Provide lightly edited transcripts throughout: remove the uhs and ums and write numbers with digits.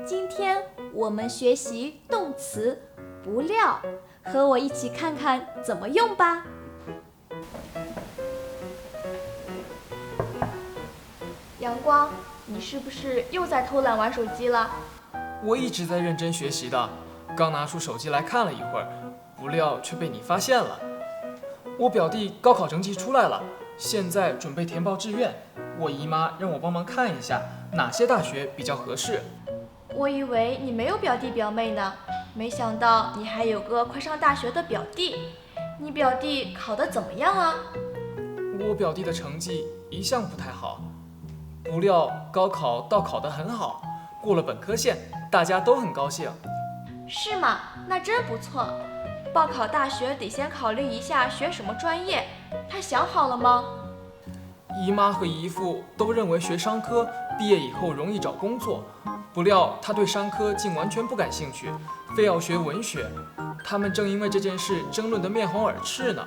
今天我们学习动词不料，和我一起看看怎么用吧。阳光，你是不是又在偷懒玩手机了？我一直在认真学习的，刚拿出手机来看了一会儿，不料却被你发现了。我表弟高考成绩出来了，现在准备填报志愿，我姨妈让我帮忙看一下哪些大学比较合适。我以为你没有表弟表妹呢，没想到你还有个快上大学的表弟。你表弟考得怎么样啊？我表弟的成绩一向不太好，不料高考倒考得很好，过了本科线，大家都很高兴。是吗？那真不错。报考大学得先考虑一下学什么专业，他想好了吗？姨妈和姨父都认为学商科毕业以后容易找工作，不料他对商科竟完全不感兴趣，非要学文学。他们正因为这件事争论得面红耳赤呢。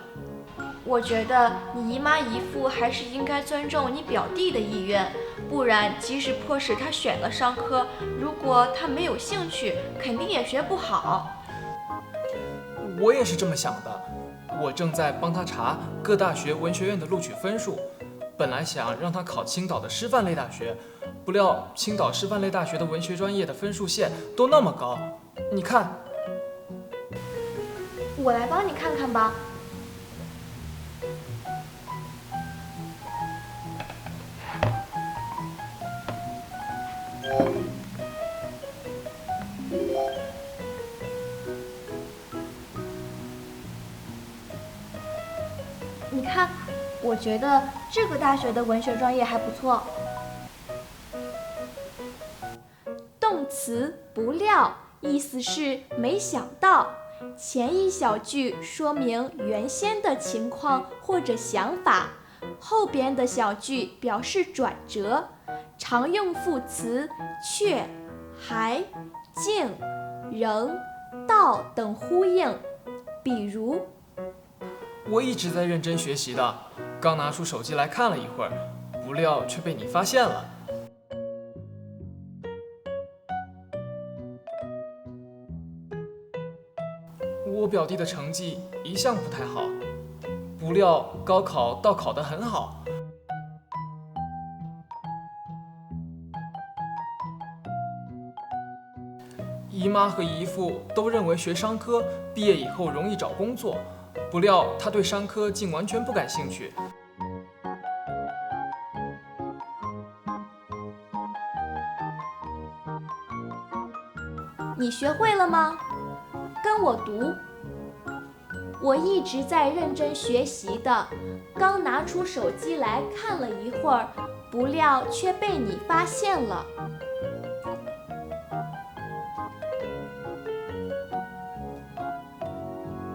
我觉得你姨妈姨父还是应该尊重你表弟的意愿，不然即使迫使他选了商科，如果他没有兴趣，肯定也学不好。我也是这么想的，我正在帮他查各大学文学院的录取分数，本来想让他考青岛的师范类大学，不料青岛师范类大学的文学专业的分数线都那么高，你看。我来帮你看看吧。你看，我觉得这个大学的文学专业还不错。动词不料，意思是没想到。前一小句说明原先的情况或者想法，后边的小句表示转折，常用副词却、还、竟、仍、到等呼应。比如，我一直在认真学习的，刚拿出手机来看了一会儿，不料却被你发现了。我表弟的成绩一向不太好，不料高考倒考得很好。姨妈和姨父都认为学商科毕业以后容易找工作，不料他对商科竟完全不感兴趣。你学会了吗？跟我读。我一直在认真学习的，刚拿出手机来看了一会儿，不料却被你发现了。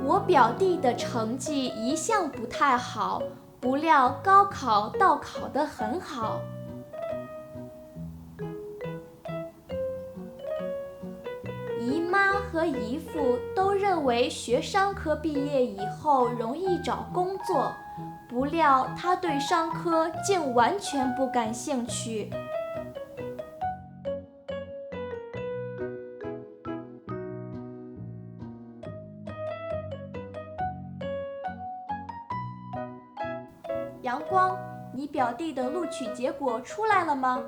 我表弟的成绩一向不太好，不料高考倒考得很好。姨妈和姨父都认为学商科毕业以后容易找工作，不料他对商科竟完全不感兴趣。阳光，你表弟的录取结果出来了吗？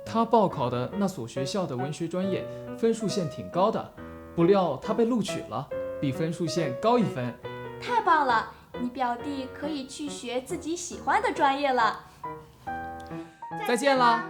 他报考的那所学校的文学专业分数线挺高的，不料他被录取了，比分数线高1分。太棒了，你表弟可以去学自己喜欢的专业了。再见啦！